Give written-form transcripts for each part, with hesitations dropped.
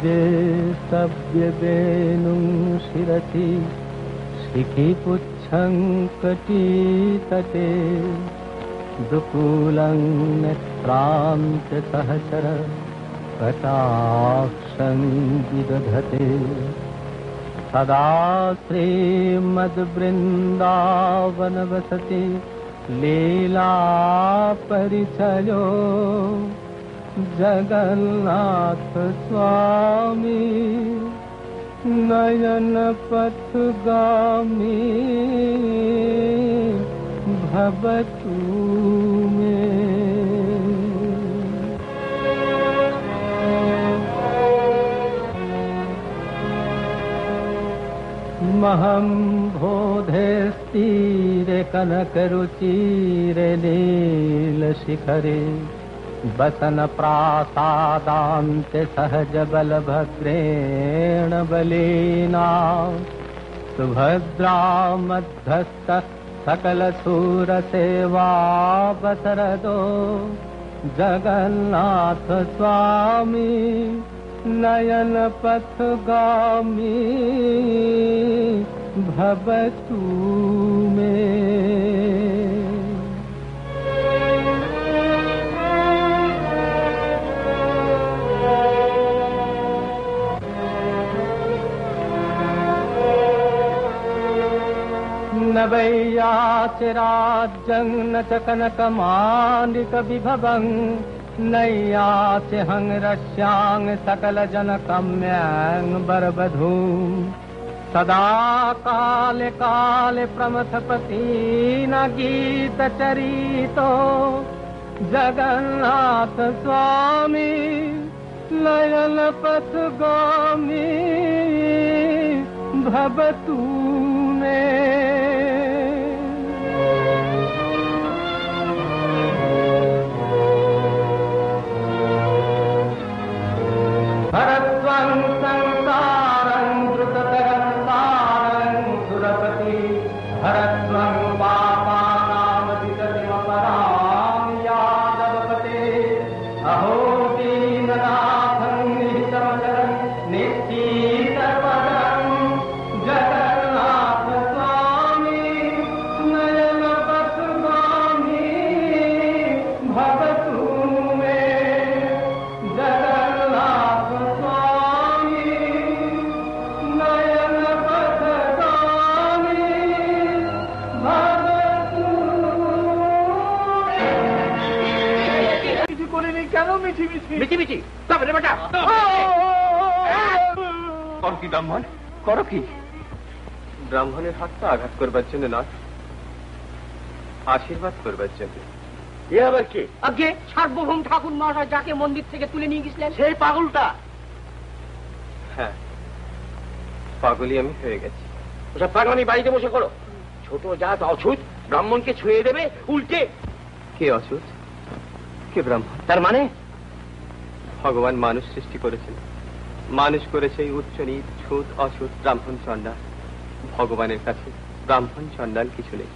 जे सभ्य वेणुं शिरसि शिखिपुच्छं कटितटे दुकूलं नेत्रां च सहचर कटाक्षं विदधते सदा श्रीमद्वृन्दावनवसति लीला परिचयो जगन्नाथ स्वामी नयन पथगामी भवतु मे। महं बोधेस्तीरे कनकरुचिरे नीलशिखरे वसन प्रासादान्ते सहज बलभद्रेण बलीना सुभद्रा मध्यस्थ सकल सूरसेवावसरदो जगन्नाथ स्वामी नयन पथगामी भवतु मे। न वैयाचिराज्यं न च कनकमालिक विभवं नैयास्य हंरस्यां सकल जनकम्यां वरवधूं सदा काले काले प्रमथपति न गीत चरितो जगन्नाथ स्वामी नयन पथगामी भवतु मे। भरत्वं संसारं द्रुततरं सारं सुरपति भरत्वं पापानामधिगतिमपरां यादवपते अहो दीननाथं निहितमचरं निश्चितपदं जगन्नाथ स्वामी नयन पथगामी भवतु मे। जगन्नाथ स्वामी नयन पथगामी भवतु করিনি কেন মিছি মিছি মিছি মিছি তবে রে বেটা কর কি ব্রাহ্মণ করো কি? ব্রাহ্মণের হাতটা আঘাত করবার জন্য নয়, আশীর্বাদ করবার জন্য। এ আবার কে? আগে সার্বভৌম ঠাকুর মহাশয় যাকে মন্দির থেকে তুলে নিয়ে গেছিলেন সেই পাগলটা? হ্যাঁ, পাগলই আমি হয়ে গেছি। ওসব পাগলামি বাড়িতে বসে করো। ছোট জাত অছুত ব্রাহ্মণকে ছুঁয়ে দেবে উল্টে। কে অছুত, কে ব্রাহ্মণ? তার মানে ভগবান মানুষ সৃষ্টি করেছেন, মানুষ করেছে উচ্চ নীচ ছুত অছুত ব্রাহ্মণ চণ্ডাল। ভগবানের কাছে ব্রাহ্মণ চণ্ডাল কিছু নেই,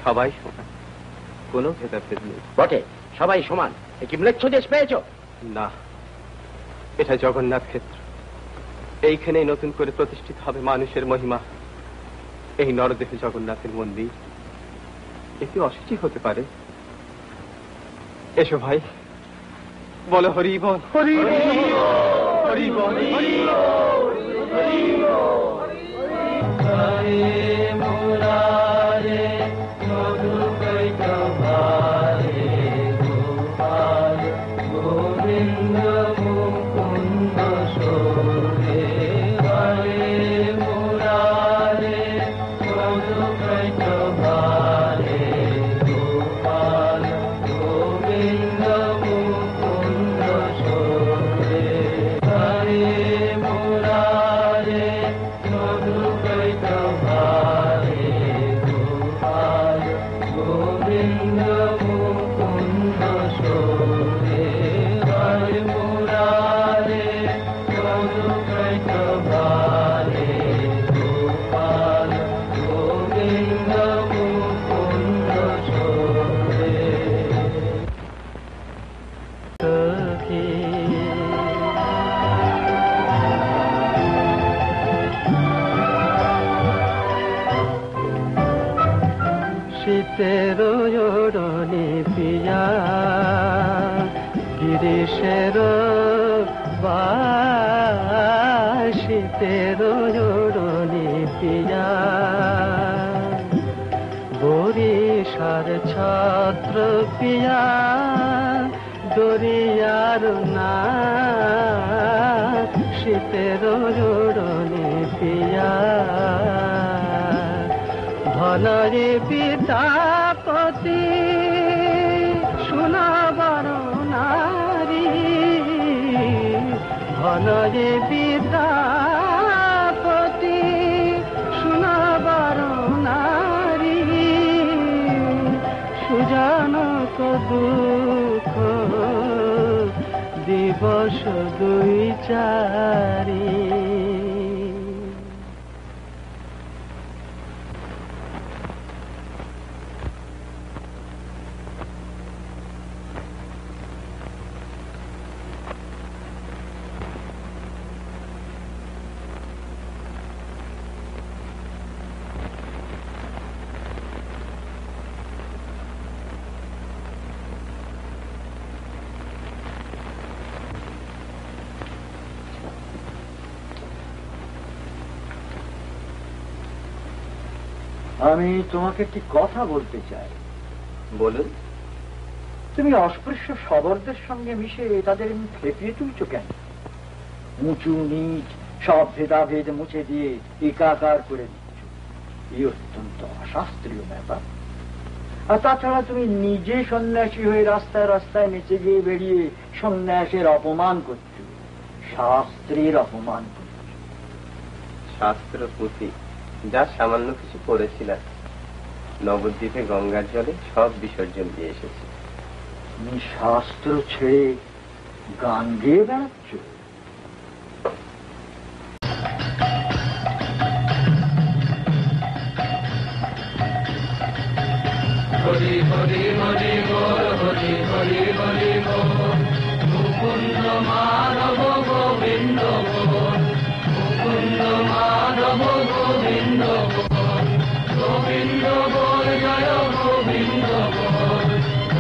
সবাই সমান, কোনো ভেদাভেদ নেই। বটে, সবাই সমান। কি ম্লেচ্ছ দেশ পেয়েছ? না, এটা জগন্নাথ ক্ষেত্র। এইখানেই নতুন করে প্রতিষ্ঠিত হবে মানুষের মহিমা। এই নরদেহে জগন্নাথের মন্দির, এটি অসুচি হতে পারে? এসো ভাই, বলো হরি বল, হরি বল, হরি বল, হরি Bye. জোড়নি পিয়া গিরিশের বাসিতের জোড়নি পিয়া বরিশার ছাত্র পিয়া দরিয়ার না শীতের জোড়নি পিয়া ধনরে বিদ্যাপতি সোনাবার নারী ধনরে বিদ্যাপতি সোনাবার নারী সুজানক দুঃখ দিবস দুই চারি। আমি তোমাকে একটি কথা বলতে চাই। বলুন। তুমি অস্পৃশ্য শবরদের সঙ্গে মিশে তাদের খেপিয়ে তুলছ কেন? উঁচু নিচ সব ভেদাভেদ মুছে দিয়ে একাকার করে দিচ্ছ। এই অত্যন্ত অশাস্ত্রীয় ব্যাপার। আর তাছাড়া তুমি নিজে সন্ন্যাসী হয়ে রাস্তায় রাস্তায় নেচে গিয়ে বেরিয়ে সন্ন্যাসের অপমান করছ, শাস্ত্রের অপমান করছ। শাস্ত্র পুঁথি যা সামান্য কিছু পড়েছিলাম, নবদ্বীপে গঙ্গার জলে সব বিসর্জন দিয়ে এসেছি। তুমি শাস্ত্র ছেড়ে গান গেয়ে বেড়াচ্ছ। হরি হরি হরি বল হরি হরি হরি বল মুকুন্দ মাধব গোবিন্দ বল মুকুন্দ মাধব গোবিন্দ বল গোবিন্দ বল জয় গোবিন্দ বল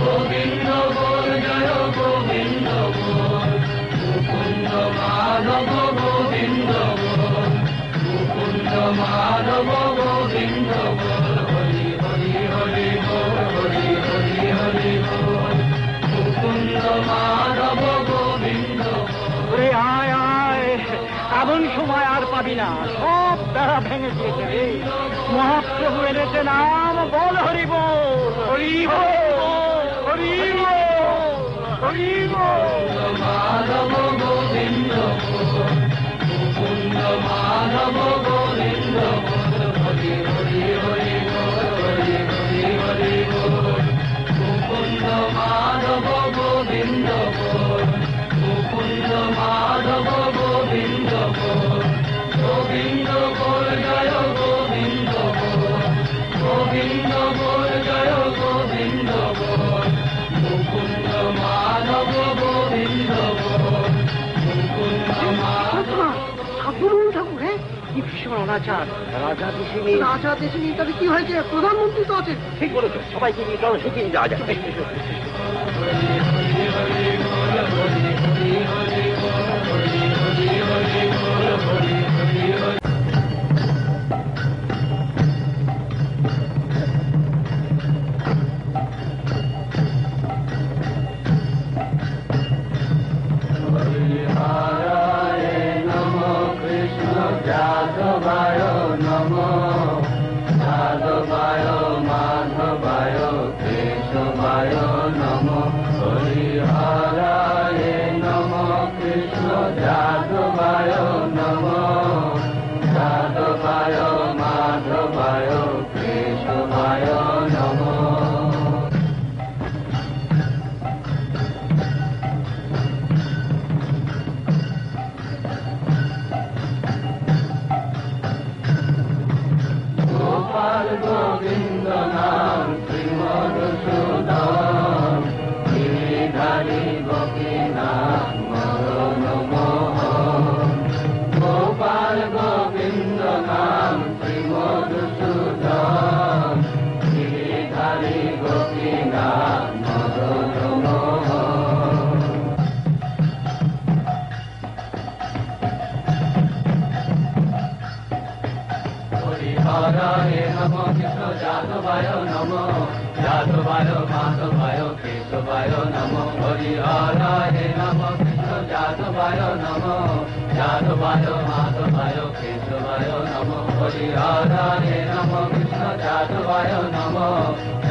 গোবিন্দ বল জয় গোবিন্দ বল মুকুন্দ মাধব গোবিন্দ বল মুকুন্দ মাধব গোবিন্দ বল হরি হরি হরি বল হরি হরি হরি বল মুকুন্দ মাধব গোবিন্দ বল। আয় আয়, এমন সময় আর পাবি না, সব বেড়া ভেঙে দিয়েছে রে। মহাপ্রভু এনেছে নাম, বল হরি বল হরি বল হরি বল হরি বল। মাধব গোবিন্দ বল মুকুন্দ মাধব গোবিন্দ বল হরি হরি হরি বল হরি হরি হরি বল মুকুন্দ মাধব গোবিন্দ বল মুকুন্দ মাধব গোবিন্দ বল গোবিন্দ বল জয় গোবিন্দ বল গোবিন্দ বল জয় গোবিন্দ বল মুকুন্দ মাধব গোবিন্দ বল মুকুন্দ মাধব। ঠাকুর ঠাকুর, হ্যাঁ কি ভীষণ অনাচার। রাজা দেশিনী, রাজা দেশে তবে কি হয়েছে? প্রধানমন্ত্রী তো আছেন। ঠিক বলেছো, সবাইকে নিয়ে চলো সেদিন যাওয়া যাবে। যাদবায় নমঃ যাদবায় মাধবায় কেশবায় নমঃ হরিহরায় নমঃ কৃষ্ণ যাদবায় নমঃ যাদবায় মাধবায় কেশবায় নমঃ। গোপাল গোবিন্দ নাম শ্রীমধুসূদন গিরিধারী যাদবায় মাধবায় কেশবায় নমো হরি হরে নমো কৃষ্ণ যাদবায় নমো যাদবায় মাধবায় কেশবায় নমো হরি হরে নমো কৃষ্ণ যাদবায় নমো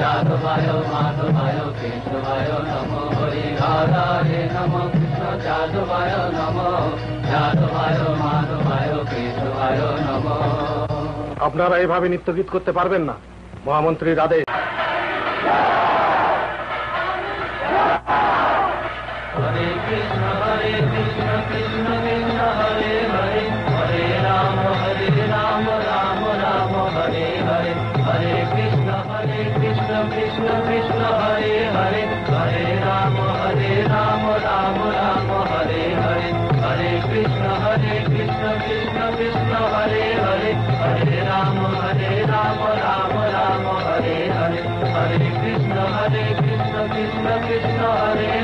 যাদবায় মাধবায় কেশবায় নমো হরি হরে নমো কৃষ্ণ যাদবায় নমো যাদবায় মাধবায় কেশবায় নমো। আপনারা এইভাবে নৃত্যগীত করতে পারবেন না, মহামন্ত্রীর আদেশ। হরে কৃষ্ণ কৃষ্ণ কৃষ্ণ হরে হরে হরে রাম রাম রাম হরে হরে হরে কৃষ্ণ কৃষ্ণ কৃষ্ণ হরে হরে হরে রাম রাম রাম হরে হরে হরে কৃষ্ণ কৃষ্ণ কৃষ্ণ হরে হরে হরে রাম রাম রাম হরে হরে হরে কৃষ্ণ কৃষ্ণ কৃষ্ণ হরে